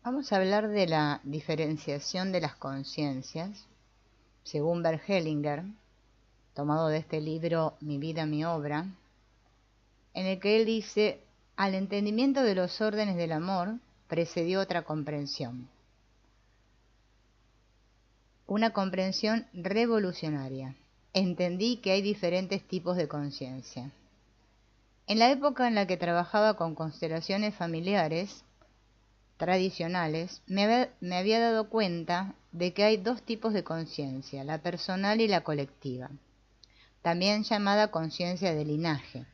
Vamos a hablar de la diferenciación de las conciencias, según Bert Hellinger, tomado de este libro Mi vida, mi obra, en el que él dice: al entendimiento de los órdenes del amor precedió otra comprensión, una comprensión revolucionaria. Entendí que hay diferentes tipos de conciencia. En la época en la que trabajaba con constelaciones familiares tradicionales, me había dado cuenta de que hay dos tipos de conciencia, la personal y la colectiva, también llamada conciencia de linaje.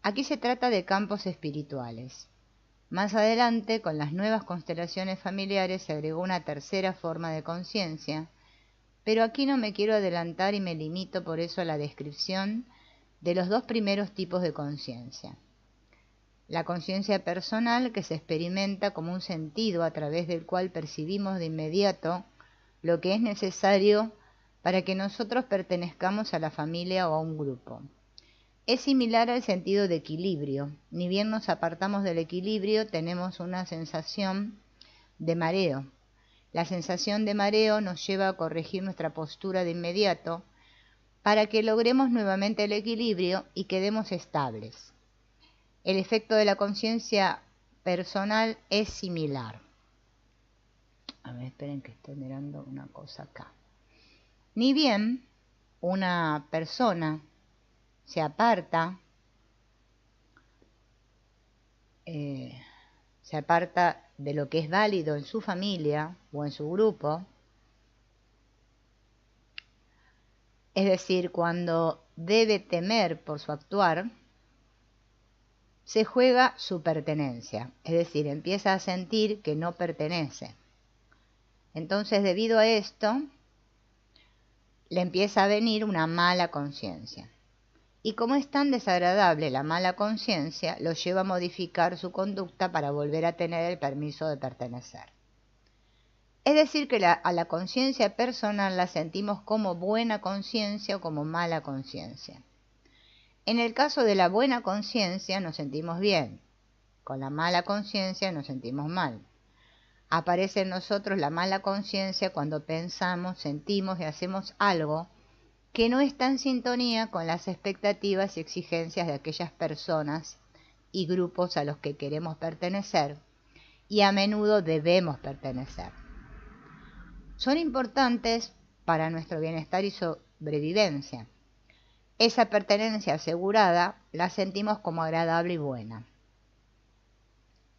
Aquí se trata de campos espirituales. Más adelante, con las nuevas constelaciones familiares, se agregó una tercera forma de conciencia, pero aquí no me quiero adelantar y me limito por eso a la descripción de los dos primeros tipos de conciencia. La conciencia personal, que se experimenta como un sentido a través del cual percibimos de inmediato lo que es necesario para que nosotros pertenezcamos a la familia o a un grupo. Es similar al sentido de equilibrio. Ni bien nos apartamos del equilibrio, tenemos una sensación de mareo. La sensación de mareo nos lleva a corregir nuestra postura de inmediato para que logremos nuevamente el equilibrio y quedemos estables. El efecto de la conciencia personal es similar. A ver, esperen que estoy mirando una cosa acá. Ni bien una persona se aparta de lo que es válido en su familia o en su grupo, es decir, cuando debe temer por su actuar, se juega su pertenencia, es decir, empieza a sentir que no pertenece. Entonces, debido a esto, le empieza a venir una mala conciencia. Y como es tan desagradable la mala conciencia, lo lleva a modificar su conducta para volver a tener el permiso de pertenecer. Es decir, que a la conciencia personal la sentimos como buena conciencia o como mala conciencia. En el caso de la buena conciencia nos sentimos bien, con la mala conciencia nos sentimos mal. Aparece en nosotros la mala conciencia cuando pensamos, sentimos y hacemos algo que no está en sintonía con las expectativas y exigencias de aquellas personas y grupos a los que queremos pertenecer y a menudo debemos pertenecer. Son importantes para nuestro bienestar y sobrevivencia. Esa pertenencia asegurada la sentimos como agradable y buena.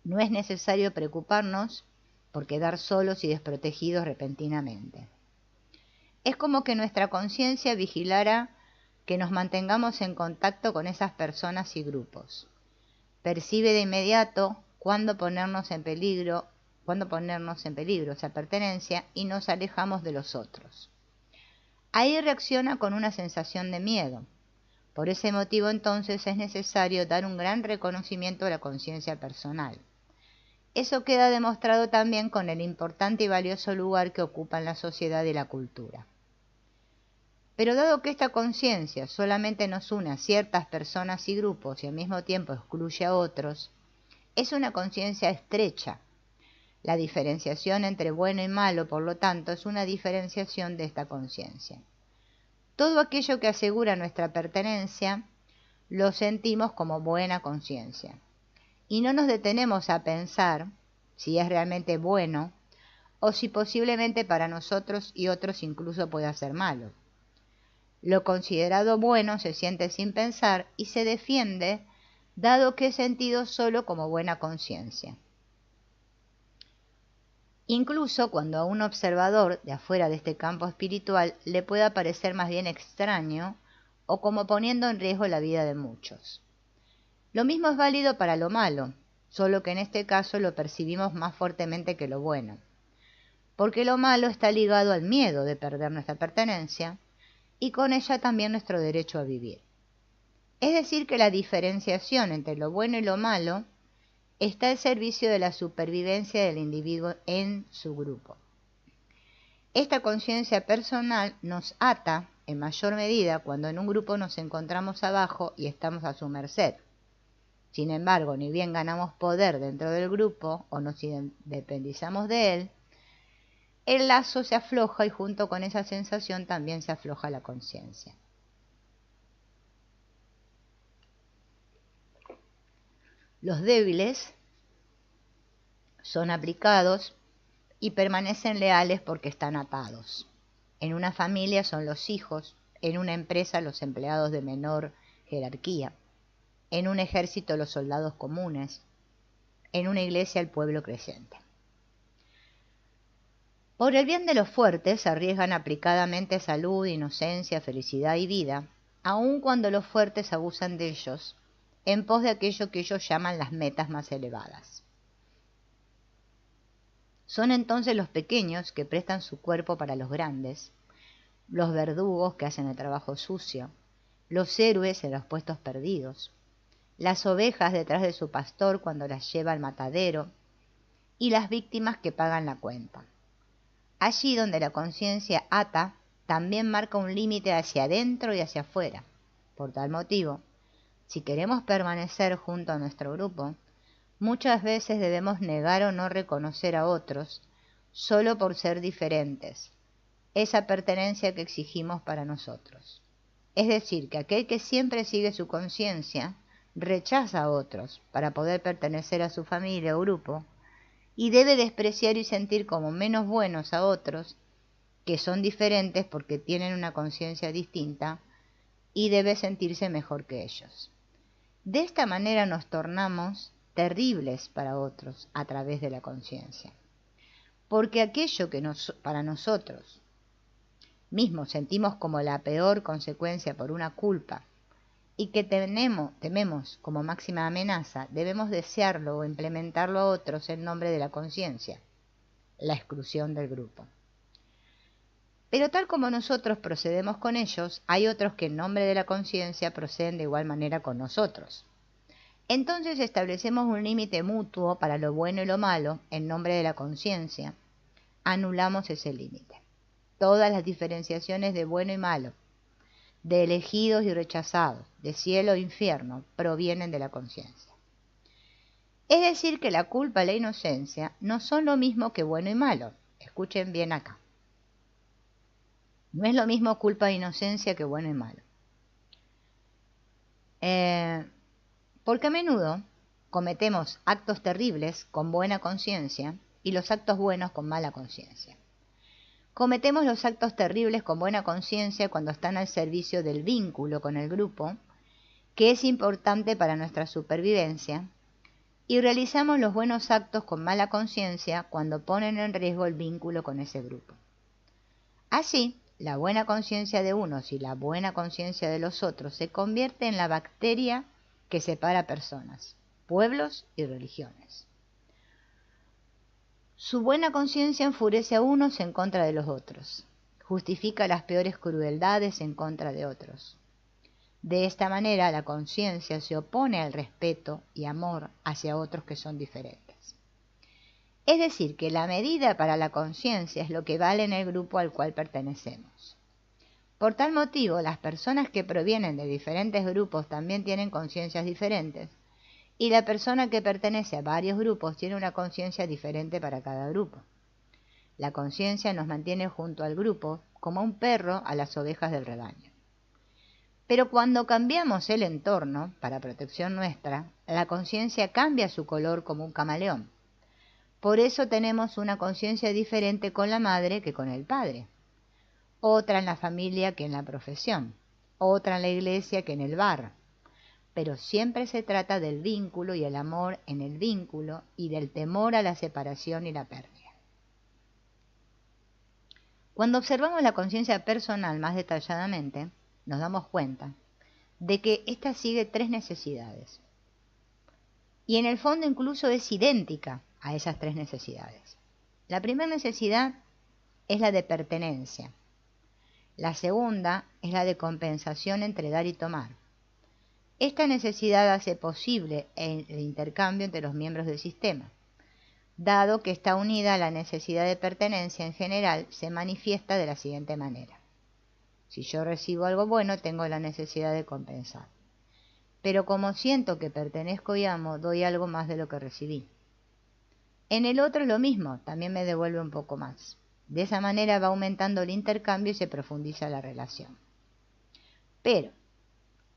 No es necesario preocuparnos por quedar solos y desprotegidos repentinamente. Es como que nuestra conciencia vigilara que nos mantengamos en contacto con esas personas y grupos. Percibe de inmediato cuándo ponernos en peligro esa pertenencia y nos alejamos de los otros. Ahí reacciona con una sensación de miedo. Por ese motivo entonces es necesario dar un gran reconocimiento a la conciencia personal. Eso queda demostrado también con el importante y valioso lugar que ocupa en la sociedad y la cultura. Pero dado que esta conciencia solamente nos une a ciertas personas y grupos y al mismo tiempo excluye a otros, es una conciencia estrecha. La diferenciación entre bueno y malo, por lo tanto, es una diferenciación de esta conciencia. Todo aquello que asegura nuestra pertenencia lo sentimos como buena conciencia. Y no nos detenemos a pensar si es realmente bueno o si posiblemente para nosotros y otros incluso pueda ser malo. Lo considerado bueno se siente sin pensar y se defiende, dado que es sentido solo como buena conciencia. Incluso cuando a un observador de afuera de este campo espiritual le pueda parecer más bien extraño o como poniendo en riesgo la vida de muchos. Lo mismo es válido para lo malo, solo que en este caso lo percibimos más fuertemente que lo bueno, porque lo malo está ligado al miedo de perder nuestra pertenencia y con ella también nuestro derecho a vivir. Es decir, que la diferenciación entre lo bueno y lo malo está al servicio de la supervivencia del individuo en su grupo. Esta conciencia personal nos ata en mayor medida cuando en un grupo nos encontramos abajo y estamos a su merced. Sin embargo, ni bien ganamos poder dentro del grupo o nos independizamos de él, el lazo se afloja y junto con esa sensación también se afloja la conciencia. Los débiles son aplicados y permanecen leales porque están atados. En una familia son los hijos, en una empresa los empleados de menor jerarquía, en un ejército los soldados comunes, en una iglesia el pueblo creyente. Por el bien de los fuertes arriesgan aplicadamente salud, inocencia, felicidad y vida, aun cuando los fuertes abusan de ellos, en pos de aquello que ellos llaman las metas más elevadas. Son entonces los pequeños que prestan su cuerpo para los grandes, los verdugos que hacen el trabajo sucio, los héroes en los puestos perdidos, las ovejas detrás de su pastor cuando las lleva al matadero, y las víctimas que pagan la cuenta. Allí donde la conciencia ata, también marca un límite hacia adentro y hacia afuera. Por tal motivo, si queremos permanecer junto a nuestro grupo, muchas veces debemos negar o no reconocer a otros solo por ser diferentes, esa pertenencia que exigimos para nosotros. Es decir, que aquel que siempre sigue su conciencia rechaza a otros para poder pertenecer a su familia o grupo y debe despreciar y sentir como menos buenos a otros que son diferentes porque tienen una conciencia distinta y debe sentirse mejor que ellos. De esta manera nos tornamos terribles para otros a través de la conciencia. Porque aquello que para nosotros mismos sentimos como la peor consecuencia por una culpa y que tememos como máxima amenaza, debemos desearlo o implementarlo a otros en nombre de la conciencia, la exclusión del grupo. Pero tal como nosotros procedemos con ellos, hay otros que en nombre de la conciencia proceden de igual manera con nosotros. Entonces establecemos un límite mutuo para lo bueno y lo malo en nombre de la conciencia. Anulamos ese límite. Todas las diferenciaciones de bueno y malo, de elegidos y rechazados, de cielo e infierno, provienen de la conciencia. Es decir, que la culpa y la inocencia no son lo mismo que bueno y malo. Escuchen bien acá. No es lo mismo culpa e inocencia que bueno y malo. Porque a menudo cometemos actos terribles con buena conciencia y los actos buenos con mala conciencia. Cometemos los actos terribles con buena conciencia cuando están al servicio del vínculo con el grupo, que es importante para nuestra supervivencia, y realizamos los buenos actos con mala conciencia cuando ponen en riesgo el vínculo con ese grupo. Así, la buena conciencia de unos y la buena conciencia de los otros se convierte en la bacteria que separa personas, pueblos y religiones. Su buena conciencia enfurece a unos en contra de los otros, justifica las peores crueldades en contra de otros. De esta manera la conciencia se opone al respeto y amor hacia otros que son diferentes. Es decir, que la medida para la conciencia es lo que vale en el grupo al cual pertenecemos. Por tal motivo, las personas que provienen de diferentes grupos también tienen conciencias diferentes, y la persona que pertenece a varios grupos tiene una conciencia diferente para cada grupo. La conciencia nos mantiene junto al grupo como un perro a las ovejas del rebaño. Pero cuando cambiamos el entorno, para protección nuestra, la conciencia cambia su color como un camaleón. Por eso tenemos una conciencia diferente con la madre que con el padre, otra en la familia que en la profesión, otra en la iglesia que en el bar. Pero siempre se trata del vínculo y el amor en el vínculo y del temor a la separación y la pérdida. Cuando observamos la conciencia personal más detalladamente, nos damos cuenta de que ésta sigue tres necesidades. Y en el fondo incluso es idéntica a esas tres necesidades. La primera necesidad es la de pertenencia. La segunda es la de compensación entre dar y tomar. Esta necesidad hace posible el intercambio entre los miembros del sistema. Dado que está unida a la necesidad de pertenencia en general, se manifiesta de la siguiente manera. Si yo recibo algo bueno, tengo la necesidad de compensar. pero como siento que pertenezco y amo, doy algo más de lo que recibí. En el otro es lo mismo, también me devuelve un poco más. De esa manera va aumentando el intercambio y se profundiza la relación. Pero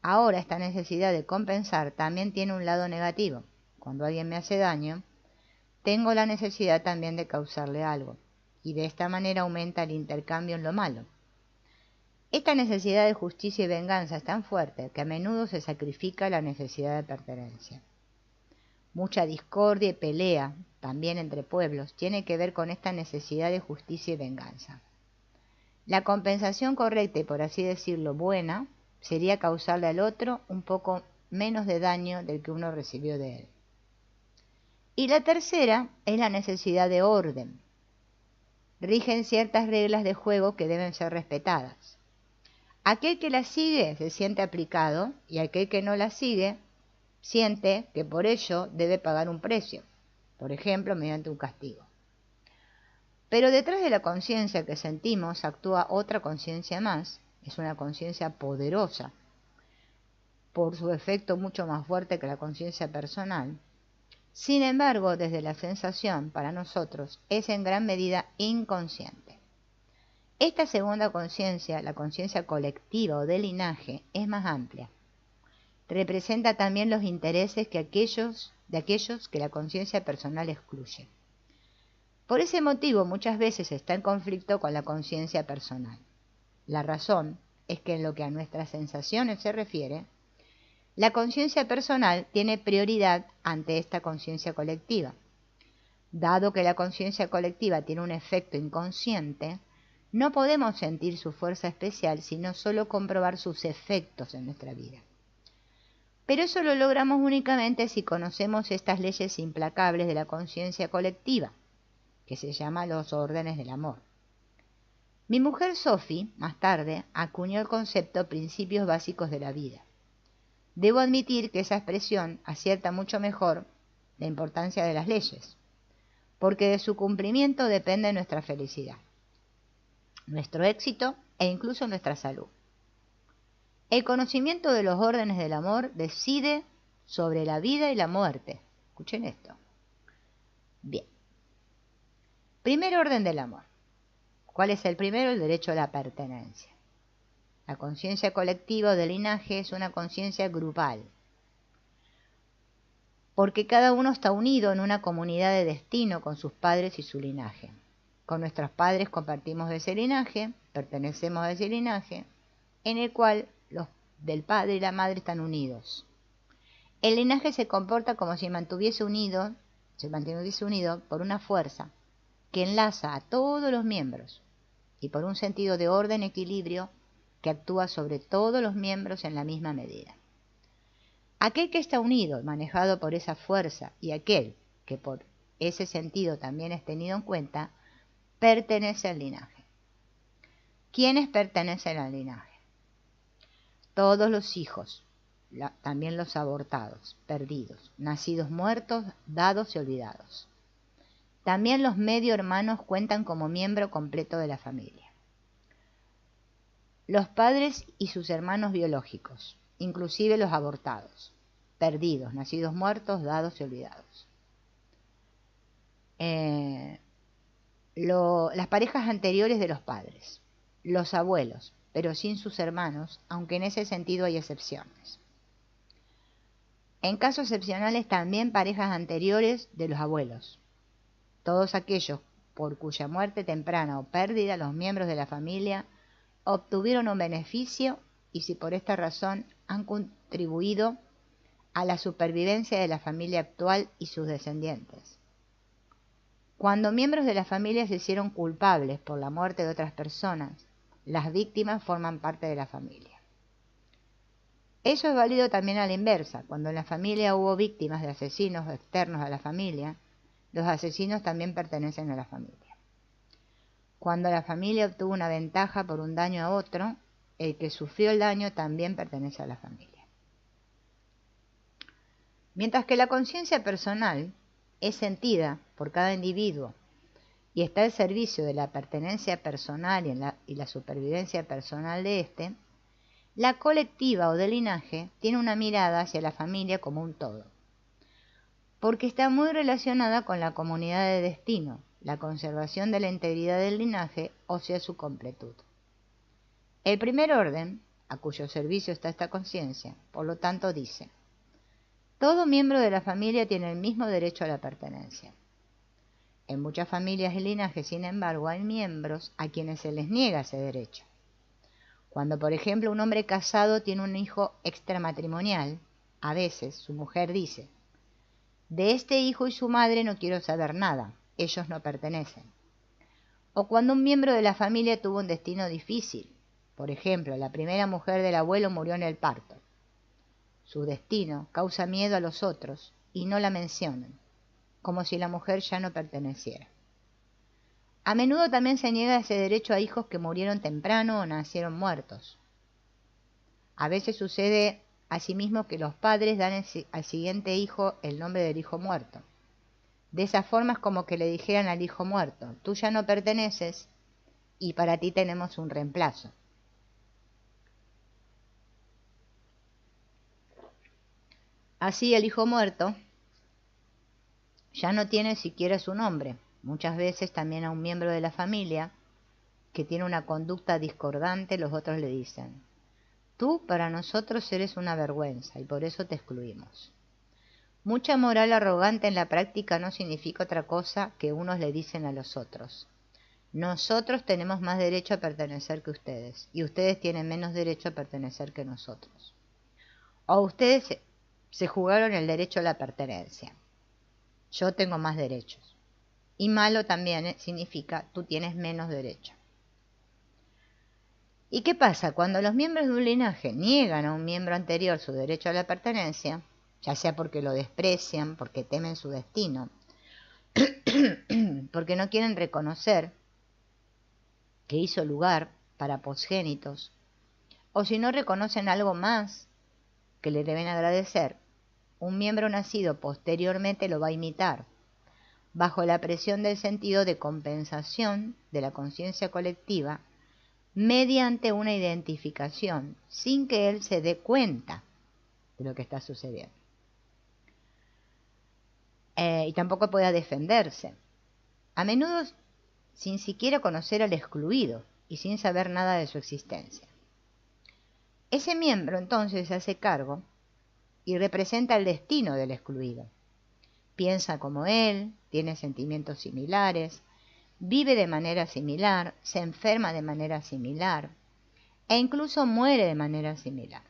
ahora esta necesidad de compensar también tiene un lado negativo. Cuando alguien me hace daño, tengo la necesidad también de causarle algo, y de esta manera aumenta el intercambio en lo malo. Esta necesidad de justicia y venganza es tan fuerte que a menudo se sacrifica la necesidad de pertenencia. Mucha discordia y pelea, también entre pueblos, tiene que ver con esta necesidad de justicia y venganza. La compensación correcta y, por así decirlo, buena, sería causarle al otro un poco menos de daño del que uno recibió de él. Y la tercera es la necesidad de orden. Rigen ciertas reglas de juego que deben ser respetadas. Aquel que la sigue se siente aplicado y aquel que no la sigue siente que por ello debe pagar un precio, por ejemplo, mediante un castigo. Pero detrás de la conciencia que sentimos actúa otra conciencia más, es una conciencia poderosa, por su efecto mucho más fuerte que la conciencia personal. Sin embargo, desde la sensación, para nosotros, es en gran medida inconsciente. Esta segunda conciencia, la conciencia colectiva o de linaje, es más amplia. Representa también los intereses de aquellos que la conciencia personal excluye. Por ese motivo muchas veces está en conflicto con la conciencia personal. La razón es que en lo que a nuestras sensaciones se refiere, la conciencia personal tiene prioridad ante esta conciencia colectiva. Dado que la conciencia colectiva tiene un efecto inconsciente, no podemos sentir su fuerza especial, sino solo comprobar sus efectos en nuestra vida. Pero eso lo logramos únicamente si conocemos estas leyes implacables de la conciencia colectiva, que se llama los órdenes del amor. Mi mujer Sophie, más tarde, acuñó el concepto principios básicos de la vida. Debo admitir que esa expresión acierta mucho mejor la importancia de las leyes, porque de su cumplimiento depende nuestra felicidad, nuestro éxito e incluso nuestra salud. El conocimiento de los órdenes del amor decide sobre la vida y la muerte. Escuchen esto. Bien. Primer orden del amor. ¿Cuál es el primero? El derecho a la pertenencia. La conciencia colectiva o de linaje es una conciencia grupal, porque cada uno está unido en una comunidad de destino con sus padres y su linaje. Con nuestros padres compartimos ese linaje, pertenecemos a ese linaje, en el cual los del padre y la madre están unidos. El linaje se comporta como si se mantuviese unido por una fuerza que enlaza a todos los miembros y por un sentido de orden y equilibrio que actúa sobre todos los miembros en la misma medida. Aquel que está unido, manejado por esa fuerza, y aquel que por ese sentido también es tenido en cuenta, pertenece al linaje. ¿Quiénes pertenecen al linaje? Todos los hijos, también los abortados, perdidos, nacidos muertos, dados y olvidados. También los medio hermanos cuentan como miembro completo de la familia. Los padres y sus hermanos biológicos, inclusive los abortados, perdidos, nacidos muertos, dados y olvidados. Las parejas anteriores de los padres, los abuelos, pero sin sus hermanos, aunque en ese sentido hay excepciones. En casos excepcionales también parejas anteriores de los abuelos, todos aquellos por cuya muerte temprana o pérdida los miembros de la familia obtuvieron un beneficio y si por esta razón han contribuido a la supervivencia de la familia actual y sus descendientes. Cuando miembros de la familia se hicieron culpables por la muerte de otras personas, las víctimas forman parte de la familia. Eso es válido también a la inversa. Cuando en la familia hubo víctimas de asesinos externos a la familia, los asesinos también pertenecen a la familia. Cuando la familia obtuvo una ventaja por un daño a otro, el que sufrió el daño también pertenece a la familia. Mientras que la conciencia personal es sentida por cada individuo y está al servicio de la pertenencia personal y la supervivencia personal de éste, La colectiva o de linaje tiene una mirada hacia la familia como un todo, porque está muy relacionada con la comunidad de destino, la conservación de la integridad del linaje, o sea, su completud. El primer orden, a cuyo servicio está esta conciencia, por lo tanto dice: todo miembro de la familia tiene el mismo derecho a la pertenencia. En muchas familias y linajes, sin embargo, hay miembros a quienes se les niega ese derecho. Cuando, por ejemplo, un hombre casado tiene un hijo extramatrimonial, a veces su mujer dice: de este hijo y su madre no quiero saber nada, ellos no pertenecen. O cuando un miembro de la familia tuvo un destino difícil, por ejemplo, la primera mujer del abuelo murió en el parto. Su destino causa miedo a los otros y no la mencionan, como si la mujer ya no perteneciera. A menudo también se niega ese derecho a hijos que murieron temprano o nacieron muertos. A veces sucede asimismo que los padres dan al siguiente hijo el nombre del hijo muerto. De esa forma es como que le dijeran al hijo muerto: tú ya no perteneces y para ti tenemos un reemplazo. Así el hijo muerto ya no tiene siquiera su nombre. Muchas veces también a un miembro de la familia que tiene una conducta discordante, los otros le dicen: tú para nosotros eres una vergüenza y por eso te excluimos. Mucha moral arrogante en la práctica no significa otra cosa que unos le dicen a los otros: nosotros tenemos más derecho a pertenecer que ustedes, y ustedes tienen menos derecho a pertenecer que nosotros. O ustedes se jugaron el derecho a la pertenencia. Yo tengo más derechos. Y malo también significa tú tienes menos derecho. ¿Y qué pasa? Cuando los miembros de un linaje niegan a un miembro anterior su derecho a la pertenencia, ya sea porque lo desprecian, porque temen su destino, porque no quieren reconocer que hizo lugar para posgénitos, o si no reconocen algo más que le deben agradecer, un miembro nacido posteriormente lo va a imitar, bajo la presión del sentido de compensación de la conciencia colectiva, mediante una identificación, sin que él se dé cuenta de lo que está sucediendo. Y tampoco pueda defenderse, a menudo sin siquiera conocer al excluido y sin saber nada de su existencia. Ese miembro entonces se hace cargo y representa el destino del excluido. Piensa como él, tiene sentimientos similares, vive de manera similar, se enferma de manera similar e incluso muere de manera similar.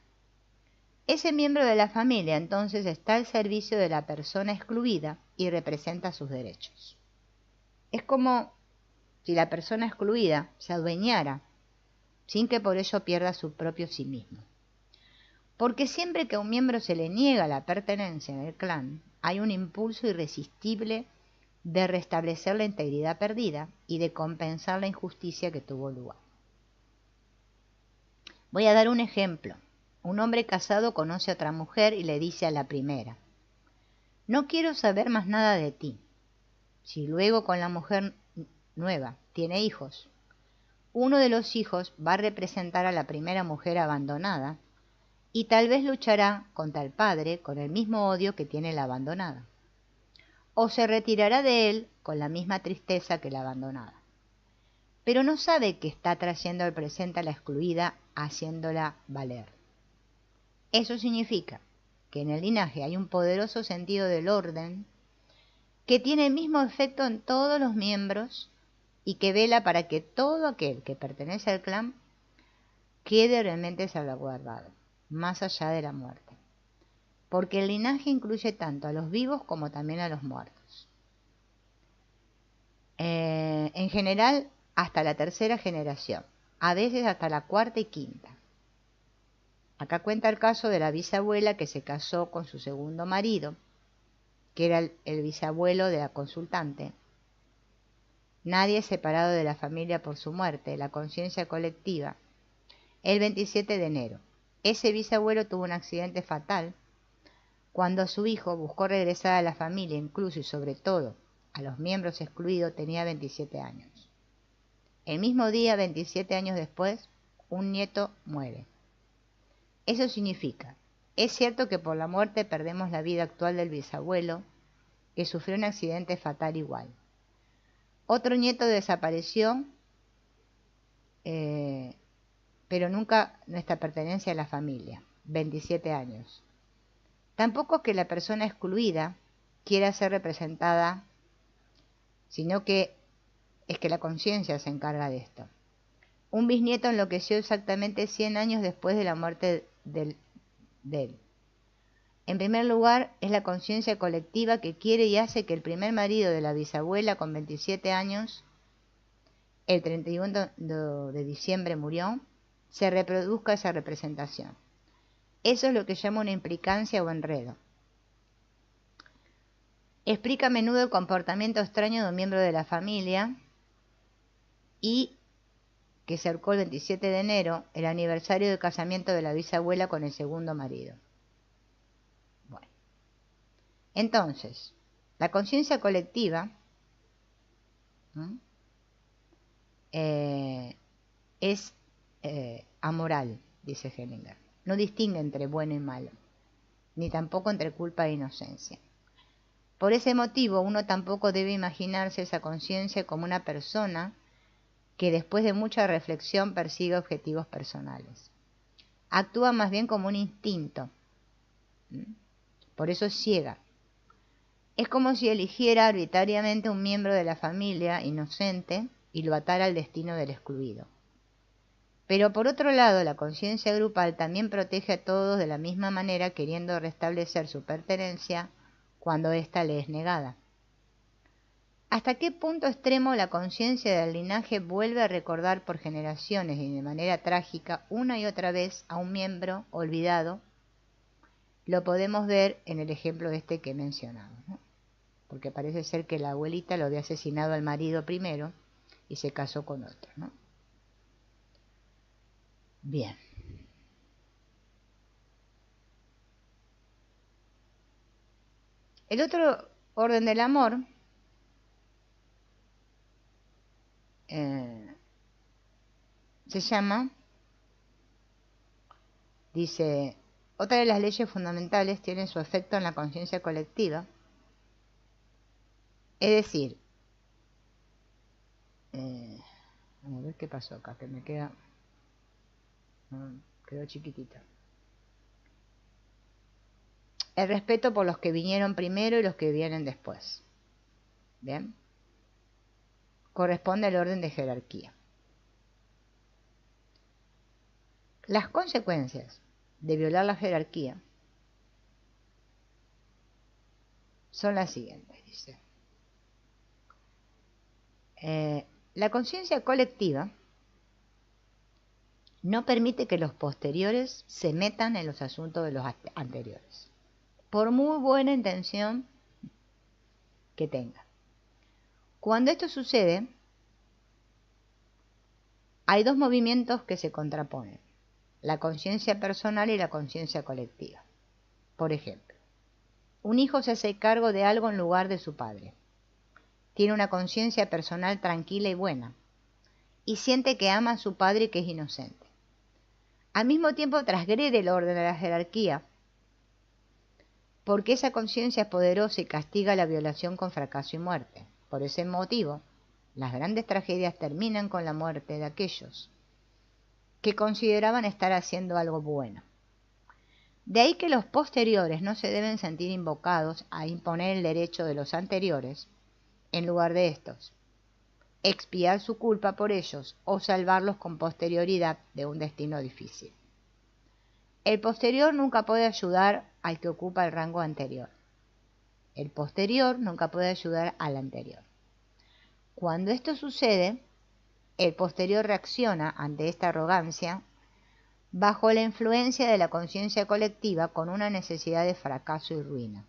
Ese miembro de la familia entonces está al servicio de la persona excluida y representa sus derechos. Es como si la persona excluida se adueñara, sin que por ello pierda su propio sí mismo. Porque siempre que a un miembro se le niega la pertenencia en el clan, hay un impulso irresistible de restablecer la integridad perdida y de compensar la injusticia que tuvo lugar. Voy a dar un ejemplo. Un hombre casado conoce a otra mujer y le dice a la primera: no quiero saber más nada de ti. Si luego con la mujer nueva tiene hijos, uno de los hijos va a representar a la primera mujer abandonada y tal vez luchará contra el padre con el mismo odio que tiene la abandonada, o se retirará de él con la misma tristeza que la abandonada. Pero no sabe que está trayendo al presente a la excluida, haciéndola valer. Eso significa que en el linaje hay un poderoso sentido del orden que tiene el mismo efecto en todos los miembros y que vela para que todo aquel que pertenece al clan quede realmente salvaguardado, más allá de la muerte. Porque el linaje incluye tanto a los vivos como también a los muertos. En general, hasta la tercera generación, a veces hasta la cuarta y quinta. Acá cuenta el caso de la bisabuela que se casó con su segundo marido, que era el bisabuelo de la consultante. Nadie es separado de la familia por su muerte, la conciencia colectiva. El 27 de enero, ese bisabuelo tuvo un accidente fatal cuando su hijo buscó regresar a la familia, incluso y sobre todo a los miembros excluidos, tenía 27 años. El mismo día, 27 años después, un nieto muere. Eso significa, es cierto que por la muerte perdemos la vida actual del bisabuelo, que sufrió un accidente fatal igual. Otro nieto desapareció, pero nunca nuestra pertenencia a la familia, 27 años. Tampoco es que la persona excluida quiera ser representada, sino que es que la conciencia se encarga de esto. Un bisnieto enloqueció exactamente 100 años después de la muerte de él. En primer lugar, es la conciencia colectiva que quiere y hace que el primer marido de la bisabuela con 27 años, el 31 de diciembre murió, se reproduzca esa representación. Eso es lo que llama una implicancia o enredo. Explica a menudo el comportamiento extraño de un miembro de la familia y que se ahorcó el 27 de enero, el aniversario del casamiento de la bisabuela con el segundo marido. Bueno, entonces, la conciencia colectiva es amoral, dice Hellinger. No distingue entre bueno y malo, ni tampoco entre culpa e inocencia. Por ese motivo, uno tampoco debe imaginarse esa conciencia como una persona que después de mucha reflexión persigue objetivos personales. Actúa más bien como un instinto. Por eso es ciega. Es como si eligiera arbitrariamente un miembro de la familia inocente y lo atara al destino del excluido. Pero por otro lado, la conciencia grupal también protege a todos de la misma manera, queriendo restablecer su pertenencia cuando ésta le es negada. ¿Hasta qué punto extremo la conciencia del linaje vuelve a recordar por generaciones y de manera trágica una y otra vez a un miembro olvidado? Lo podemos ver en el ejemplo este que he mencionado, ¿no? Porque parece ser que la abuelita lo había asesinado al marido primero y se casó con otro, ¿no? Bien. El otro orden del amor se llama, dice, otra de las leyes fundamentales tiene su efecto en la conciencia colectiva. Es decir, vamos a ver qué pasó acá, que me quedó chiquitita. El respeto por los que vinieron primero y los que vienen después. ¿Bien? Corresponde al orden de jerarquía. Las consecuencias de violar la jerarquía son las siguientes, dice. La conciencia colectiva no permite que los posteriores se metan en los asuntos de los anteriores, por muy buena intención que tenga. Cuando esto sucede, hay dos movimientos que se contraponen: la conciencia personal y la conciencia colectiva. Por ejemplo, un hijo se hace cargo de algo en lugar de su padre. Tiene una conciencia personal tranquila y buena, y siente que ama a su padre y que es inocente. Al mismo tiempo transgrede el orden de la jerarquía, porque esa conciencia es poderosa y castiga la violación con fracaso y muerte. Por ese motivo, las grandes tragedias terminan con la muerte de aquellos que consideraban estar haciendo algo bueno. De ahí que los posteriores no se deben sentir invocados a imponer el derecho de los anteriores en lugar de estos, expiar su culpa por ellos o salvarlos con posterioridad de un destino difícil. El posterior nunca puede ayudar al que ocupa el rango anterior. El posterior nunca puede ayudar al anterior. Cuando esto sucede, el posterior reacciona ante esta arrogancia bajo la influencia de la conciencia colectiva con una necesidad de fracaso y ruina.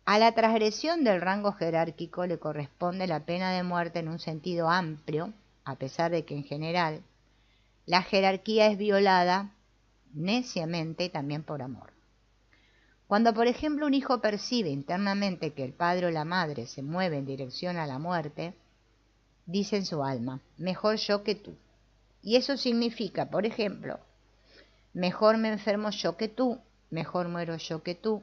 A la transgresión del rango jerárquico le corresponde la pena de muerte en un sentido amplio, a pesar de que en general la jerarquía es violada neciamente y también por amor. Cuando, por ejemplo, un hijo percibe internamente que el padre o la madre se mueve en dirección a la muerte, dice en su alma: mejor yo que tú. Y eso significa, por ejemplo, Mejor me enfermo yo que tú, mejor muero yo que tú,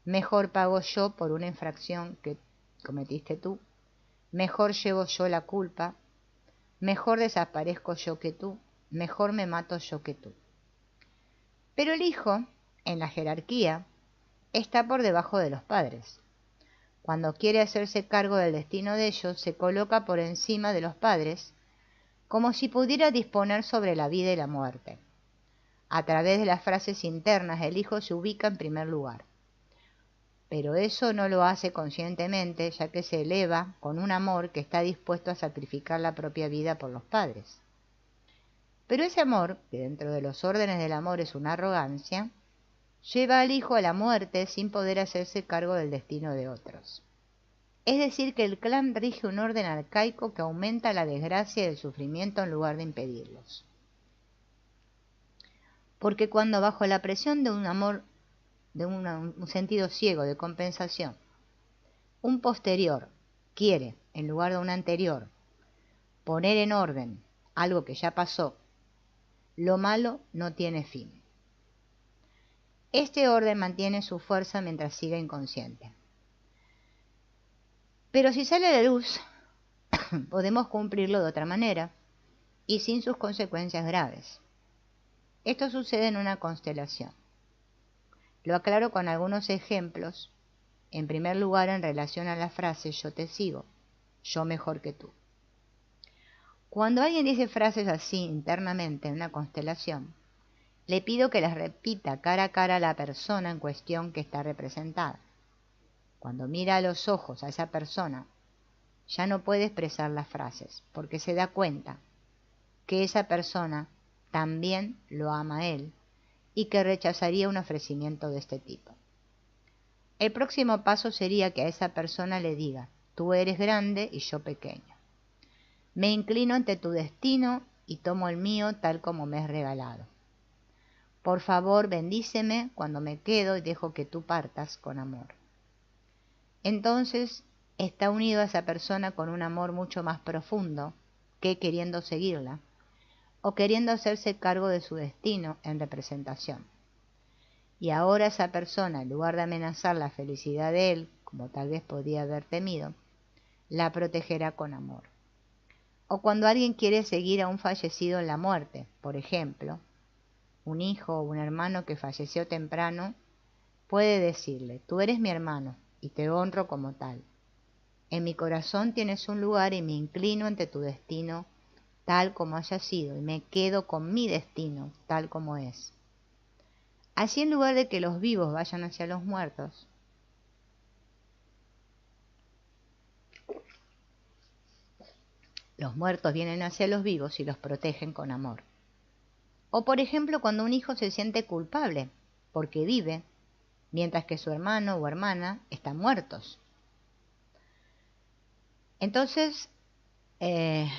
mejor pago yo por una infracción que cometiste tú, mejor llevo yo la culpa, mejor desaparezco yo que tú, mejor me mato yo que tú. Pero el hijo, en la jerarquía, está por debajo de los padres. Cuando quiere hacerse cargo del destino de ellos, se coloca por encima de los padres, como si pudiera disponer sobre la vida y la muerte. A través de las frases internas, el hijo se ubica en primer lugar. Pero eso no lo hace conscientemente, ya que se eleva con un amor que está dispuesto a sacrificar la propia vida por los padres. Pero ese amor, que dentro de los órdenes del amor es una arrogancia, lleva al hijo a la muerte sin poder hacerse cargo del destino de otros. Es decir, que el clan rige un orden arcaico que aumenta la desgracia y el sufrimiento en lugar de impedirlos. Porque cuando bajo la presión de un amor, de un sentido ciego de compensación, un posterior quiere, en lugar de un anterior, poner en orden algo que ya pasó, lo malo no tiene fin. Este orden mantiene su fuerza mientras siga inconsciente. Pero si sale a la luz, podemos cumplirlo de otra manera y sin sus consecuencias graves. Esto sucede en una constelación. Lo aclaro con algunos ejemplos, en primer lugar en relación a la frase yo te sigo, yo mejor que tú. Cuando alguien dice frases así internamente en una constelación, le pido que las repita cara a cara a la persona en cuestión que está representada. Cuando mira a los ojos a esa persona, ya no puede expresar las frases, porque se da cuenta que esa persona también lo ama a él y que rechazaría un ofrecimiento de este tipo. El próximo paso sería que a esa persona le diga, tú eres grande y yo pequeño. Me inclino ante tu destino y tomo el mío tal como me es regalado. Por favor, bendíceme cuando me quedo y dejo que tú partas con amor. Entonces está unido a esa persona con un amor mucho más profundo que queriendo seguirla o queriendo hacerse cargo de su destino en representación. Y ahora esa persona, en lugar de amenazar la felicidad de él, como tal vez podía haber temido, la protegerá con amor. O cuando alguien quiere seguir a un fallecido en la muerte, por ejemplo, un hijo o un hermano que falleció temprano, puede decirle, tú eres mi hermano y te honro como tal. En mi corazón tienes un lugar y me inclino ante tu destino tal como haya sido y me quedo con mi destino tal como es. Así, en lugar de que los vivos vayan hacia los muertos, los muertos vienen hacia los vivos y los protegen con amor. O por ejemplo, cuando un hijo se siente culpable porque vive, mientras que su hermano o hermana están muertos. Entonces, se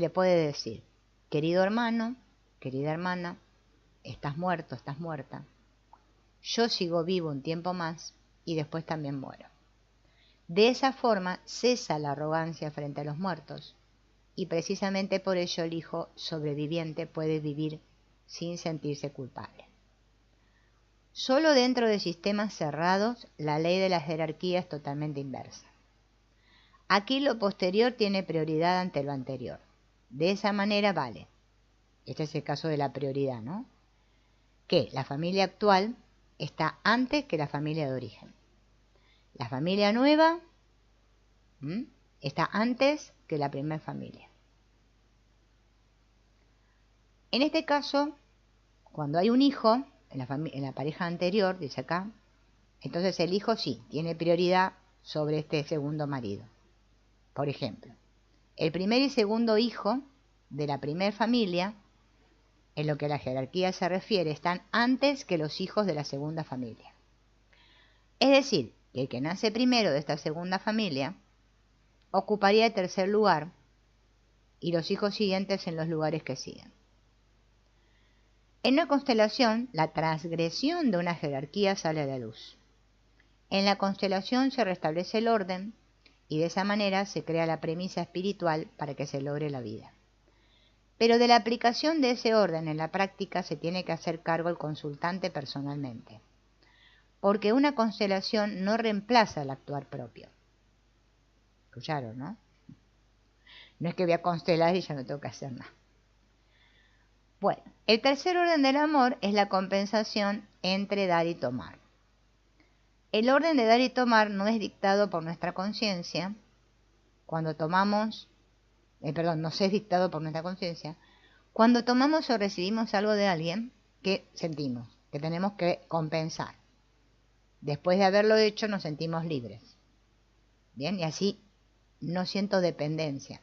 le puede decir, querido hermano, querida hermana, estás muerto, estás muerta. Yo sigo vivo un tiempo más y después también muero. De esa forma cesa la arrogancia frente a los muertos y precisamente por ello el hijo sobreviviente puede vivir sin sentirse culpable. Solo dentro de sistemas cerrados la ley de la jerarquía es totalmente inversa. Aquí lo posterior tiene prioridad ante lo anterior. De esa manera vale. Este es el caso de la prioridad, ¿no? Que la familia actual está antes que la familia de origen. La familia nueva está antes que la primera familia. En este caso, cuando hay un hijo en la pareja anterior, dice acá, entonces el hijo sí tiene prioridad sobre este segundo marido. Por ejemplo, el primer y segundo hijo de la primera familia, en lo que a la jerarquía se refiere, están antes que los hijos de la segunda familia. Es decir, que el que nace primero de esta segunda familia ocuparía el tercer lugar y los hijos siguientes en los lugares que siguen. En una constelación, la transgresión de una jerarquía sale a la luz. En la constelación se restablece el orden y de esa manera se crea la premisa espiritual para que se logre la vida. Pero de la aplicación de ese orden en la práctica se tiene que hacer cargo el consultante personalmente, porque una constelación no reemplaza el actuar propio. ¿Escucharon, no? No es que voy a constelar y ya no tengo que hacer nada. Bueno, el tercer orden del amor es la compensación entre dar y tomar. El orden de dar y tomar no es dictado por nuestra conciencia. Cuando tomamos, no es dictado por nuestra conciencia. Cuando tomamos o recibimos algo de alguien que sentimos, que tenemos que compensar. Después de haberlo hecho nos sentimos libres. Bien, y así no siento dependencia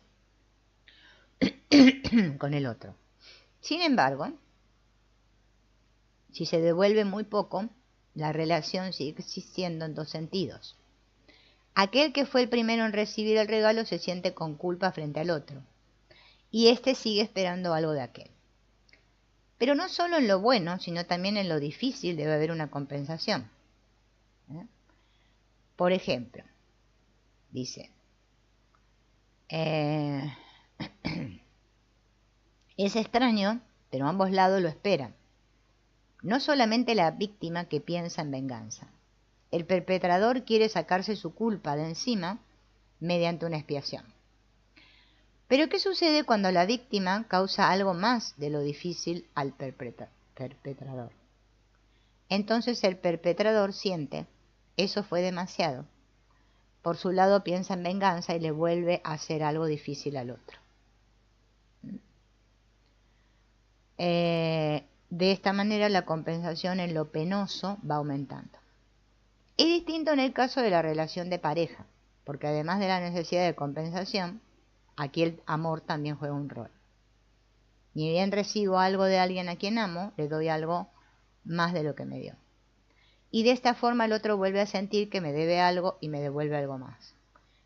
con el otro. Sin embargo, si se devuelve muy poco, la relación sigue existiendo en dos sentidos. Aquel que fue el primero en recibir el regalo se siente con culpa frente al otro, y éste sigue esperando algo de aquel. Pero no solo en lo bueno, sino también en lo difícil debe haber una compensación. Por ejemplo, dice, es extraño, pero ambos lados lo esperan. No solamente la víctima que piensa en venganza. El perpetrador quiere sacarse su culpa de encima mediante una expiación. Pero ¿qué sucede cuando la víctima causa algo más de lo difícil al perpetrador? Entonces el perpetrador siente, eso fue demasiado. Por su lado piensa en venganza y le vuelve a hacer algo difícil al otro. De esta manera la compensación en lo penoso va aumentando. Es distinto en el caso de la relación de pareja, porque además de la necesidad de compensación, aquí el amor también juega un rol. Ni bien recibo algo de alguien a quien amo, le doy algo más de lo que me dio. Y de esta forma el otro vuelve a sentir que me debe algo y me devuelve algo más.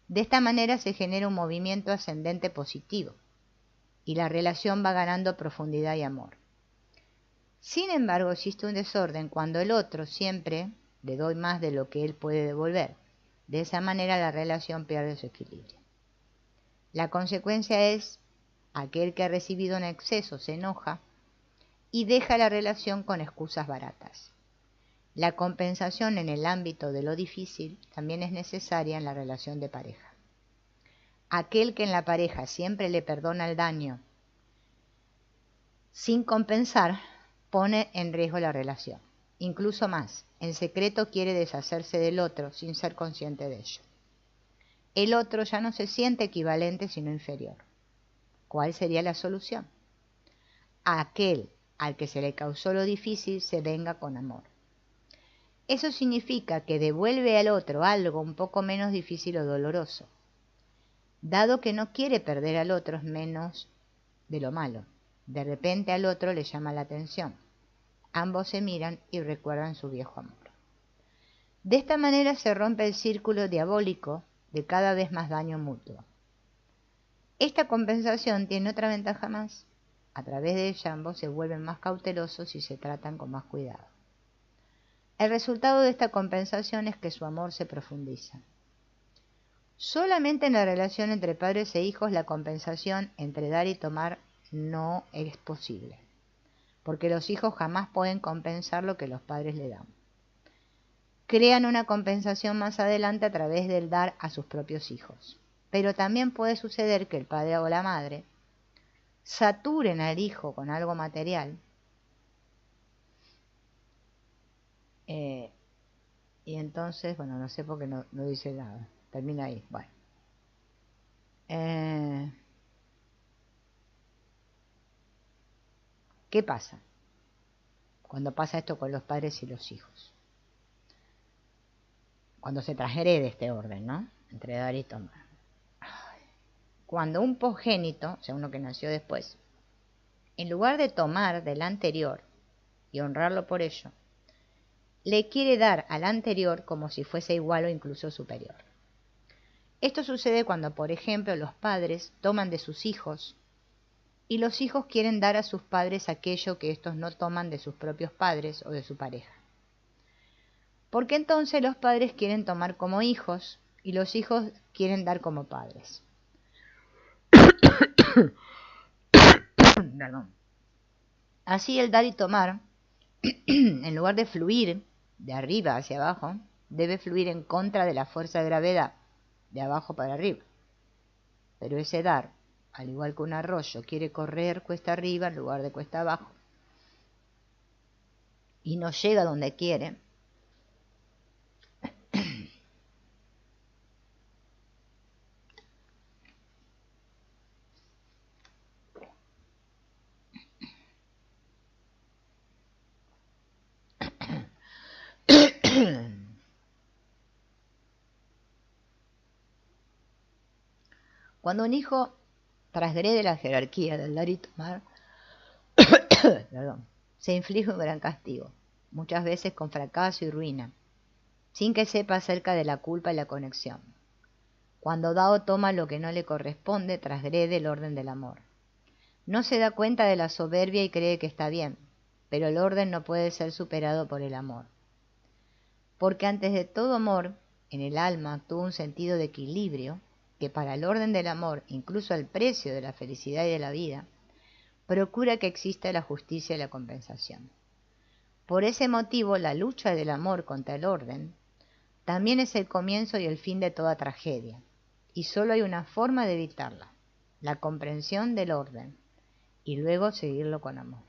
De esta manera se genera un movimiento ascendente positivo y la relación va ganando profundidad y amor. Sin embargo, existe un desorden cuando el otro siempre le doy más de lo que él puede devolver. De esa manera la relación pierde su equilibrio. La consecuencia es, aquel que ha recibido en exceso se enoja y deja la relación con excusas baratas. La compensación en el ámbito de lo difícil también es necesaria en la relación de pareja. Aquel que en la pareja siempre le perdona el daño sin compensar, pone en riesgo la relación. Incluso más, en secreto quiere deshacerse del otro sin ser consciente de ello. El otro ya no se siente equivalente sino inferior. ¿Cuál sería la solución? Aquel al que se le causó lo difícil se venga con amor. Eso significa que devuelve al otro algo un poco menos difícil o doloroso. Dado que no quiere perder al otro es menos de lo malo. De repente al otro le llama la atención. Ambos se miran y recuerdan su viejo amor. De esta manera se rompe el círculo diabólico de cada vez más daño mutuo. Esta compensación tiene otra ventaja más. A través de ella ambos se vuelven más cautelosos y se tratan con más cuidado. El resultado de esta compensación es que su amor se profundiza. Solamente en la relación entre padres e hijos la compensación entre dar y tomar no es posible, porque los hijos jamás pueden compensar lo que los padres le dan. Crean una compensación más adelante a través del dar a sus propios hijos. Pero también puede suceder que el padre o la madre saturen al hijo con algo material y entonces, bueno, no sé por qué no dice nada. Termina ahí. Bueno. ¿Qué pasa cuando pasa esto con los padres y los hijos? Cuando se transgrede este orden, ¿no? Entre dar y tomar. Cuando un progénito, o sea, uno que nació después, en lugar de tomar del anterior y honrarlo por ello, le quiere dar al anterior como si fuese igual o incluso superior. Esto sucede cuando, por ejemplo, los padres toman de sus hijos y los hijos quieren dar a sus padres aquello que estos no toman de sus propios padres o de su pareja. Porque entonces los padres quieren tomar como hijos y los hijos quieren dar como padres. Perdón. Así el dar y tomar, en lugar de fluir de arriba hacia abajo, debe fluir en contra de la fuerza de gravedad, de abajo para arriba. Pero ese dar, al igual que un arroyo, quiere correr cuesta arriba en lugar de cuesta abajo, y no llega donde quiere. Cuando un hijo transgrede la jerarquía del dar y tomar, perdón, se inflige un gran castigo, muchas veces con fracaso y ruina, sin que sepa acerca de la culpa y la conexión. Cuando da o toma lo que no le corresponde, transgrede el orden del amor. No se da cuenta de la soberbia y cree que está bien, pero el orden no puede ser superado por el amor. Porque antes de todo amor, en el alma actúa un sentido de equilibrio que para el orden del amor, incluso al precio de la felicidad y de la vida, procura que exista la justicia y la compensación. Por ese motivo, la lucha del amor contra el orden también es el comienzo y el fin de toda tragedia, y solo hay una forma de evitarla, la comprensión del orden, y luego seguirlo con amor.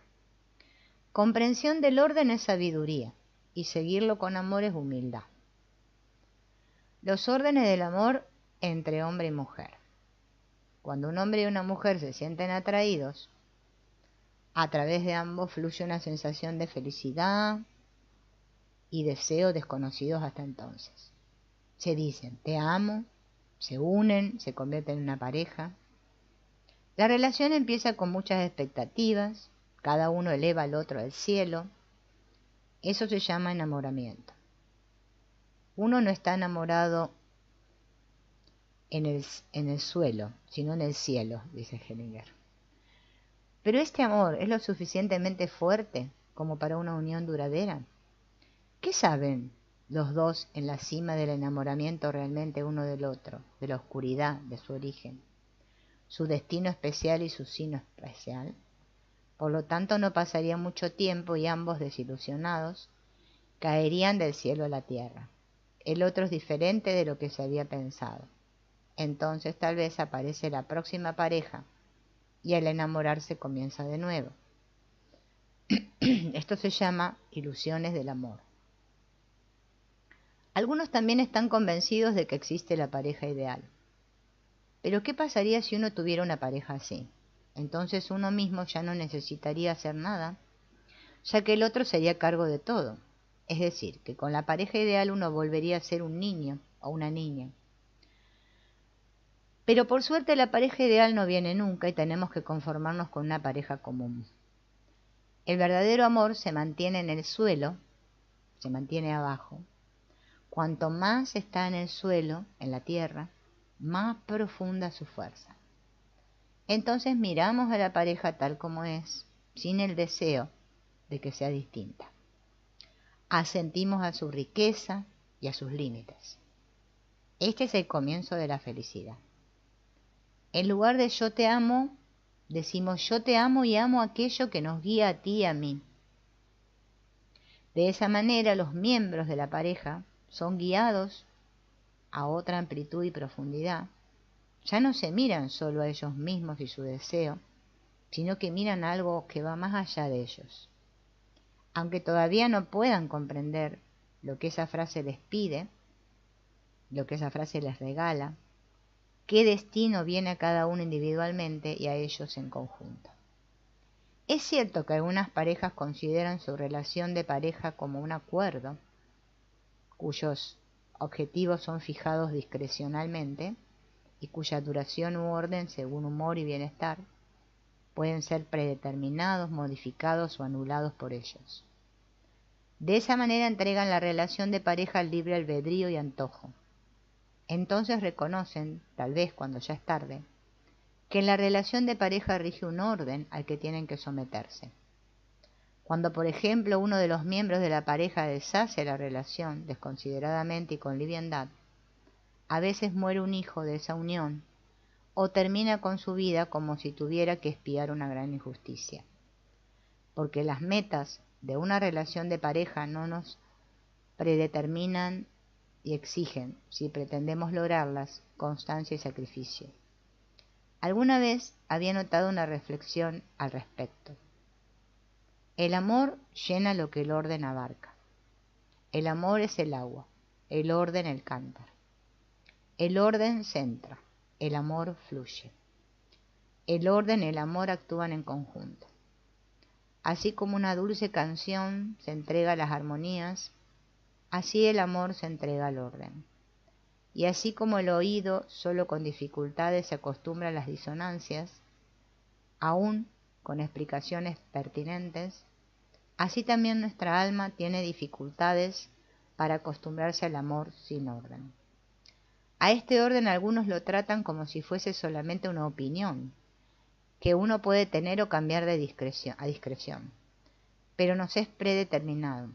Comprensión del orden es sabiduría, y seguirlo con amor es humildad. Los órdenes del amor entre hombre y mujer. Cuando un hombre y una mujer se sienten atraídos, a través de ambos fluye una sensación de felicidad y deseo desconocidos hasta entonces. Se dicen, te amo, se unen, se convierten en una pareja. La relación empieza con muchas expectativas, cada uno eleva al otro al cielo. Eso se llama enamoramiento. Uno no está enamorado en el suelo, sino en el cielo, dice Hellinger. Pero este amor es lo suficientemente fuerte como para una unión duradera. ¿Qué saben los dos en la cima del enamoramiento realmente uno del otro, de la oscuridad de su origen, su destino especial y su sino especial? Por lo tanto, no pasaría mucho tiempo y ambos desilusionados caerían del cielo a la tierra. El otro es diferente de lo que se había pensado. Entonces tal vez aparece la próxima pareja y al enamorarse comienza de nuevo. Esto se llama ilusiones del amor. Algunos también están convencidos de que existe la pareja ideal. Pero ¿qué pasaría si uno tuviera una pareja así? Entonces uno mismo ya no necesitaría hacer nada, ya que el otro sería a cargo de todo. Es decir, que con la pareja ideal uno volvería a ser un niño o una niña. Pero por suerte la pareja ideal no viene nunca y tenemos que conformarnos con una pareja común. El verdadero amor se mantiene en el suelo, se mantiene abajo. Cuanto más está en el suelo, en la tierra, más profunda su fuerza. Entonces miramos a la pareja tal como es, sin el deseo de que sea distinta. Asentimos a su riqueza y a sus límites. Este es el comienzo de la felicidad. En lugar de yo te amo, decimos yo te amo y amo aquello que nos guía a ti y a mí. De esa manera los miembros de la pareja son guiados a otra amplitud y profundidad. Ya no se miran solo a ellos mismos y su deseo, sino que miran algo que va más allá de ellos. Aunque todavía no puedan comprender lo que esa frase les pide, lo que esa frase les regala, qué destino viene a cada uno individualmente y a ellos en conjunto. Es cierto que algunas parejas consideran su relación de pareja como un acuerdo, cuyos objetivos son fijados discrecionalmente y cuya duración u orden, según humor y bienestar, pueden ser predeterminados, modificados o anulados por ellos. De esa manera entregan la relación de pareja al libre albedrío y antojo. Entonces reconocen, tal vez cuando ya es tarde, que en la relación de pareja rige un orden al que tienen que someterse. Cuando, por ejemplo, uno de los miembros de la pareja deshace la relación desconsideradamente y con liviandad, a veces muere un hijo de esa unión, o termina con su vida como si tuviera que expiar una gran injusticia. Porque las metas de una relación de pareja no nos predeterminan y exigen, si pretendemos lograrlas, constancia y sacrificio. Alguna vez había notado una reflexión al respecto. El amor llena lo que el orden abarca. El amor es el agua, el orden el cántaro. El orden centra, el amor fluye. El orden y el amor actúan en conjunto. Así como una dulce canción se entrega a las armonías, así el amor se entrega al orden. Y así como el oído solo con dificultades se acostumbra a las disonancias, aún con explicaciones pertinentes, así también nuestra alma tiene dificultades para acostumbrarse al amor sin orden. A este orden algunos lo tratan como si fuese solamente una opinión, que uno puede tener o cambiar a discreción, pero nos es predeterminado.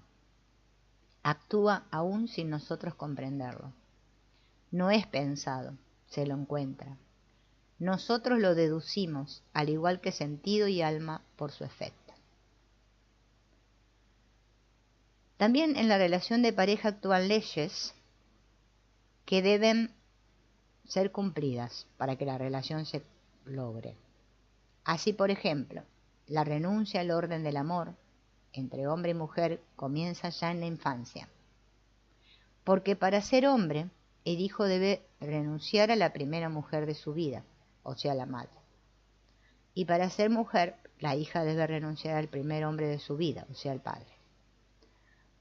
Actúa aún sin nosotros comprenderlo. No es pensado, se lo encuentra. Nosotros lo deducimos, al igual que sentido y alma, por su efecto. También en la relación de pareja actúan leyes que deben ser cumplidas para que la relación se logre. Así, por ejemplo, la renuncia al orden del amor entre hombre y mujer comienza ya en la infancia. Porque para ser hombre, el hijo debe renunciar a la primera mujer de su vida, o sea, la madre. Y para ser mujer, la hija debe renunciar al primer hombre de su vida, o sea, el padre.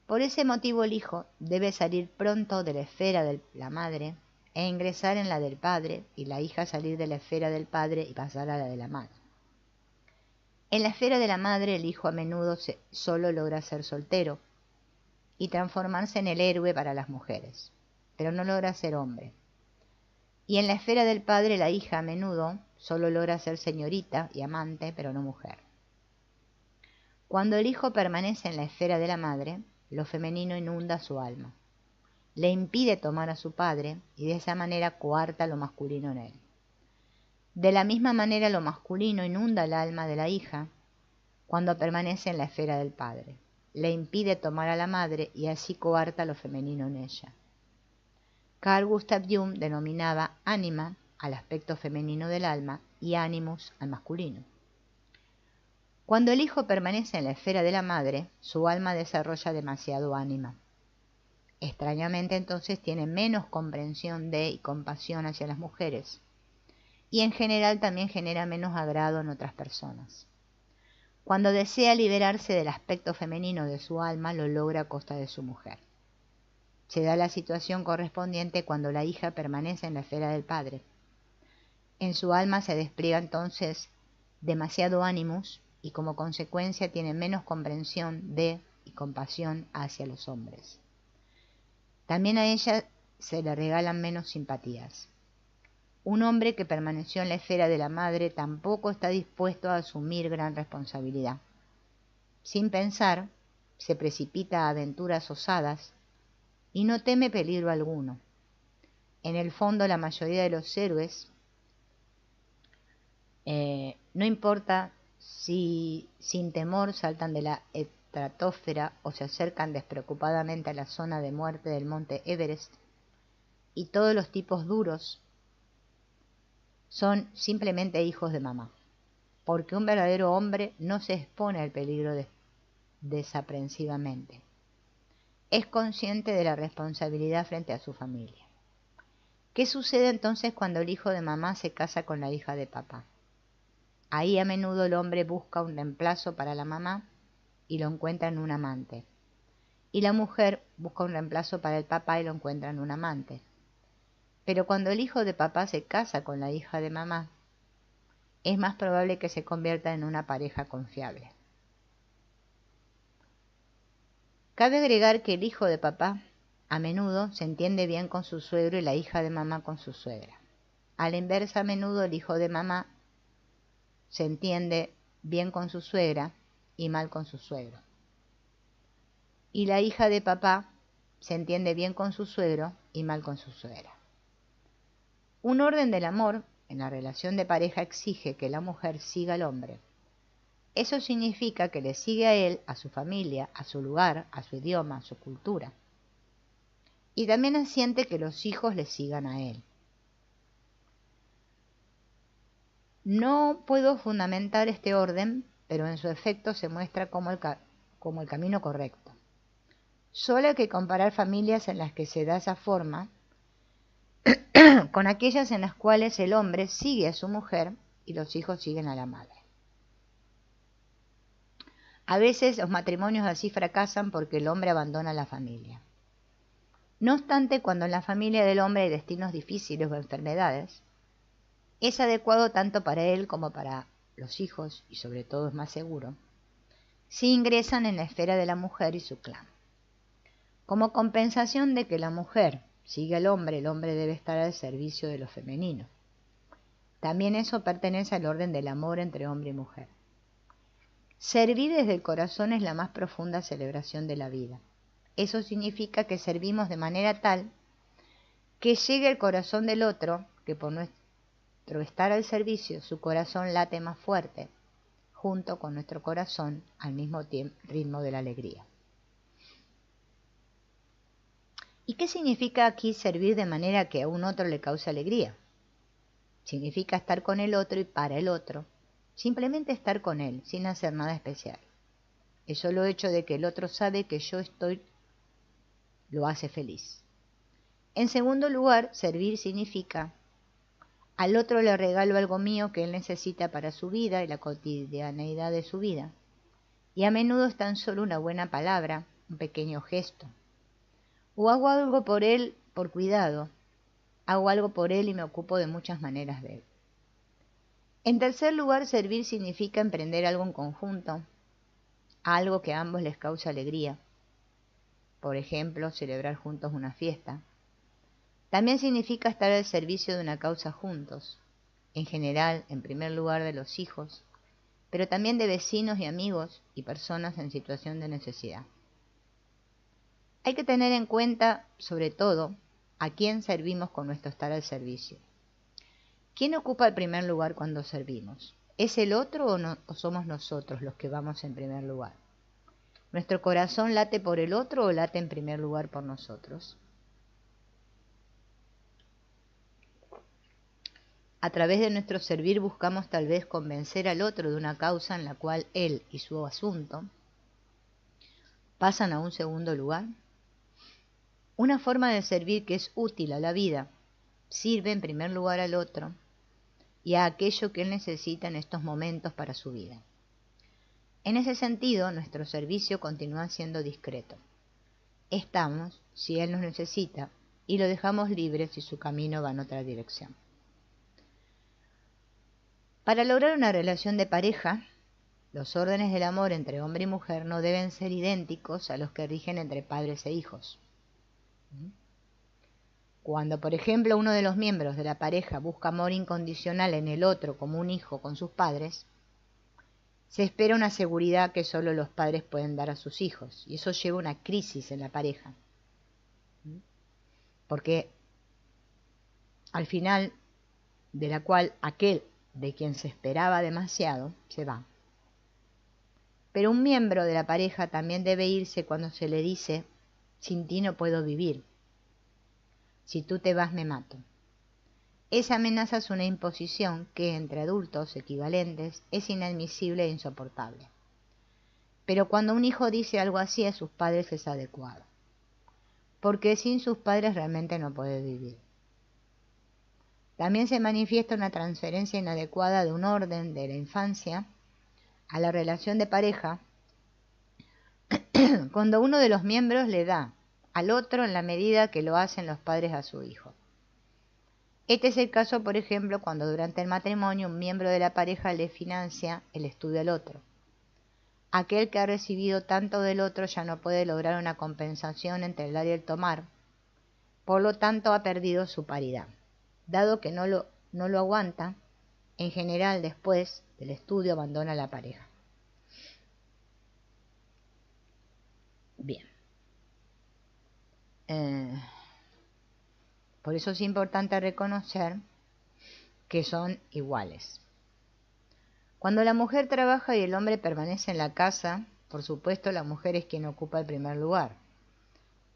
Por ese motivo el hijo debe salir pronto de la esfera de la madre e ingresar en la del padre, y la hija salir de la esfera del padre y pasar a la de la madre. En la esfera de la madre el hijo a menudo solo logra ser soltero y transformarse en el héroe para las mujeres, pero no logra ser hombre. Y en la esfera del padre la hija a menudo solo logra ser señorita y amante, pero no mujer. Cuando el hijo permanece en la esfera de la madre, lo femenino inunda su alma, le impide tomar a su padre y de esa manera coarta lo masculino en él. De la misma manera lo masculino inunda el alma de la hija cuando permanece en la esfera del padre, le impide tomar a la madre y así coarta lo femenino en ella. Carl Gustav Jung denominaba ánima al aspecto femenino del alma y animus al masculino. Cuando el hijo permanece en la esfera de la madre, su alma desarrolla demasiado ánima. Extrañamente entonces tiene menos comprensión de y compasión hacia las mujeres, y en general también genera menos agrado en otras personas. Cuando desea liberarse del aspecto femenino de su alma, lo logra a costa de su mujer. Se da la situación correspondiente cuando la hija permanece en la esfera del padre. En su alma se despliega entonces demasiado ánimos y como consecuencia tiene menos comprensión de y compasión hacia los hombres. También a ella se le regalan menos simpatías. Un hombre que permaneció en la esfera de la madre tampoco está dispuesto a asumir gran responsabilidad. Sin pensar, se precipita a aventuras osadas y no teme peligro alguno. En el fondo, la mayoría de los héroes, no importa si sin temor saltan de la estratosfera o se acercan despreocupadamente a la zona de muerte del monte Everest, y todos los tipos duros son simplemente hijos de mamá, porque un verdadero hombre no se expone al peligro desaprensivamente. Es consciente de la responsabilidad frente a su familia. ¿Qué sucede entonces cuando el hijo de mamá se casa con la hija de papá? Ahí a menudo el hombre busca un reemplazo para la mamá y lo encuentra en un amante. Y la mujer busca un reemplazo para el papá y lo encuentra en un amante. Pero cuando el hijo de papá se casa con la hija de mamá, es más probable que se convierta en una pareja confiable. Cabe agregar que el hijo de papá a menudo se entiende bien con su suegro y la hija de mamá con su suegra. A la inversa, a menudo el hijo de mamá se entiende bien con su suegra y mal con su suegro. Y la hija de papá se entiende bien con su suegro y mal con su suegra. Un orden del amor en la relación de pareja exige que la mujer siga al hombre, eso significa que le sigue a él, a su familia, a su lugar, a su idioma, a su cultura. Y también asiente que los hijos le sigan a él. No puedo fundamentar este orden, pero en su efecto se muestra como el camino correcto. Solo hay que comparar familias en las que se da esa forma con aquellas en las cuales el hombre sigue a su mujer y los hijos siguen a la madre. A veces los matrimonios así fracasan porque el hombre abandona la familia. No obstante, cuando en la familia del hombre hay destinos difíciles o enfermedades, es adecuado tanto para él como para los hijos, y sobre todo es más seguro, si ingresan en la esfera de la mujer y su clan. Como compensación de que la mujer sigue al hombre, el hombre debe estar al servicio de lo femenino. También eso pertenece al orden del amor entre hombre y mujer. Servir desde el corazón es la más profunda celebración de la vida. Eso significa que servimos de manera tal que llegue al corazón del otro, que por nuestro estar al servicio, su corazón late más fuerte, junto con nuestro corazón al mismo ritmo de la alegría. ¿Y qué significa aquí servir de manera que a un otro le cause alegría? Significa estar con el otro y para el otro, simplemente estar con él, sin hacer nada especial. El solo hecho de que el otro sabe que yo estoy, lo hace feliz. En segundo lugar, servir significa al otro le regalo algo mío que él necesita para su vida y la cotidianeidad de su vida. Y a menudo es tan solo una buena palabra, un pequeño gesto. O hago algo por él por cuidado. Hago algo por él y me ocupo de muchas maneras de él. En tercer lugar, servir significa emprender algo en conjunto, algo que a ambos les causa alegría. Por ejemplo, celebrar juntos una fiesta. También significa estar al servicio de una causa juntos, en general, en primer lugar, de los hijos, pero también de vecinos y amigos y personas en situación de necesidad. Hay que tener en cuenta, sobre todo, a quién servimos con nuestro estar al servicio. ¿Quién ocupa el primer lugar cuando servimos? ¿Es el otro o somos nosotros los que vamos en primer lugar? ¿Nuestro corazón late por el otro o late en primer lugar por nosotros? A través de nuestro servir buscamos tal vez convencer al otro de una causa en la cual él y su asunto pasan a un segundo lugar. Una forma de servir que es útil a la vida sirve en primer lugar al otro y a aquello que él necesita en estos momentos para su vida. En ese sentido, nuestro servicio continúa siendo discreto. Estamos, si él nos necesita, y lo dejamos libre si su camino va en otra dirección. Para lograr una relación de pareja, los órdenes del amor entre hombre y mujer no deben ser idénticos a los que rigen entre padres e hijos. Cuando, por ejemplo, uno de los miembros de la pareja busca amor incondicional en el otro como un hijo con sus padres, se espera una seguridad que solo los padres pueden dar a sus hijos, y eso lleva a una crisis en la pareja. Porque al final, de la cual aquel de quien se esperaba demasiado se va. Pero un miembro de la pareja también debe irse cuando se le dice: sin ti no puedo vivir. Si tú te vas me mato. Esa amenaza es una imposición que entre adultos equivalentes es inadmisible e insoportable. Pero cuando un hijo dice algo así a sus padres es adecuado, porque sin sus padres realmente no puede vivir. También se manifiesta una transferencia inadecuada de un orden de la infancia a la relación de pareja cuando uno de los miembros le da al otro en la medida que lo hacen los padres a su hijo. Este es el caso, por ejemplo, cuando durante el matrimonio un miembro de la pareja le financia el estudio al otro. Aquel que ha recibido tanto del otro ya no puede lograr una compensación entre el dar y el tomar, por lo tanto ha perdido su paridad. Dado que no lo aguanta, en general después del estudio abandona la pareja. Bien. Por eso es importante reconocer que son iguales. Cuando la mujer trabaja y el hombre permanece en la casa, por supuesto la mujer es quien ocupa el primer lugar.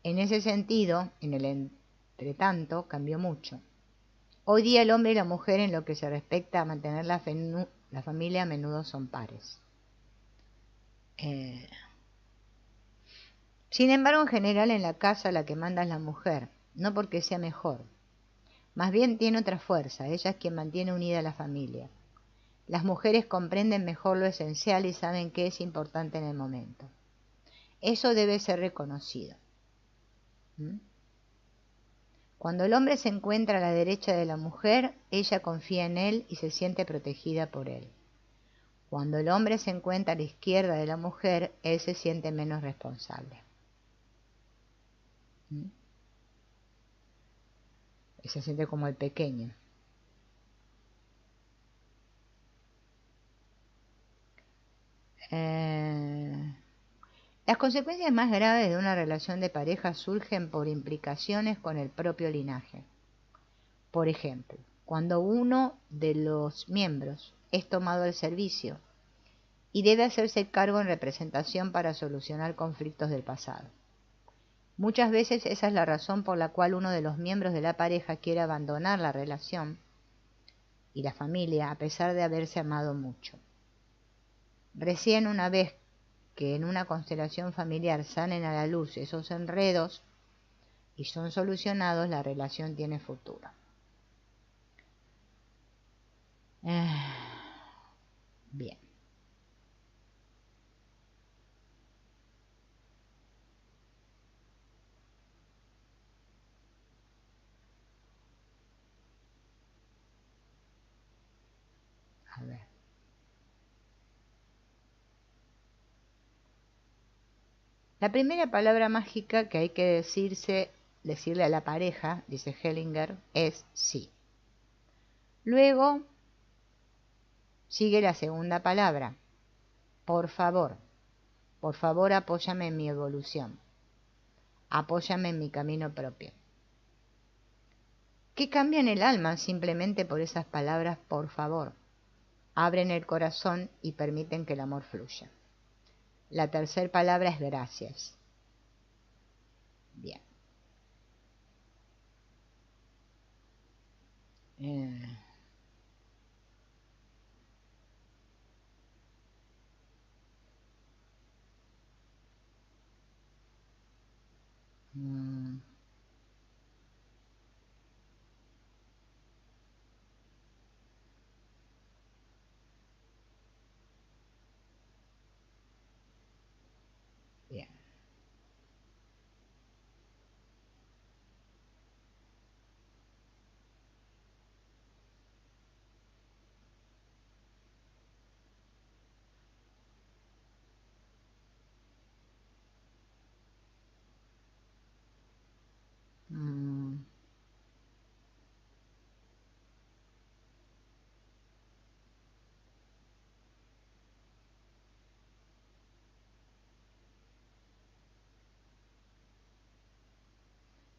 En ese sentido, en el entretanto, cambió mucho. Hoy día el hombre y la mujer en lo que se respecta a mantener la familia a menudo son pares. Sin embargo, en general en la casa la que manda es la mujer, no porque sea mejor. Más bien tiene otra fuerza, ella es quien mantiene unida a la familia. Las mujeres comprenden mejor lo esencial y saben qué es importante en el momento. Eso debe ser reconocido. Cuando el hombre se encuentra a la derecha de la mujer, ella confía en él y se siente protegida por él. Cuando el hombre se encuentra a la izquierda de la mujer, él se siente menos responsable. Él se siente como el pequeño. Las consecuencias más graves de una relación de pareja surgen por implicaciones con el propio linaje. Por ejemplo, cuando uno de los miembros es tomado al servicio y debe hacerse cargo en representación para solucionar conflictos del pasado. Muchas veces esa es la razón por la cual uno de los miembros de la pareja quiere abandonar la relación y la familia a pesar de haberse amado mucho. Recién una vez que en una constelación familiar salen a la luz esos enredos y son solucionados, la relación tiene futuro. Bien. A ver. La primera palabra mágica que hay que decirle a la pareja, dice Hellinger, es sí. Luego sigue la segunda palabra, por favor. Por favor, apóyame en mi evolución. Apóyame en mi camino propio. ¿Qué cambia en el alma simplemente por esas palabras, por favor? Abren el corazón y permiten que el amor fluya. La tercera palabra es gracias. Bien. Bien.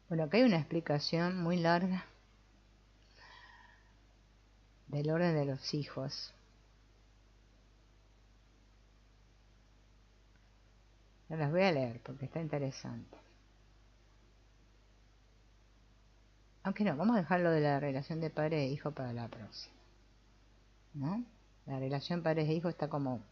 Bueno, acá hay una explicación muy larga del orden de los hijos. No las voy a leer porque está interesante. Aunque no, vamos a dejarlo de la relación de padre e hijo para la próxima. ¿No? La relación padre e hijo está como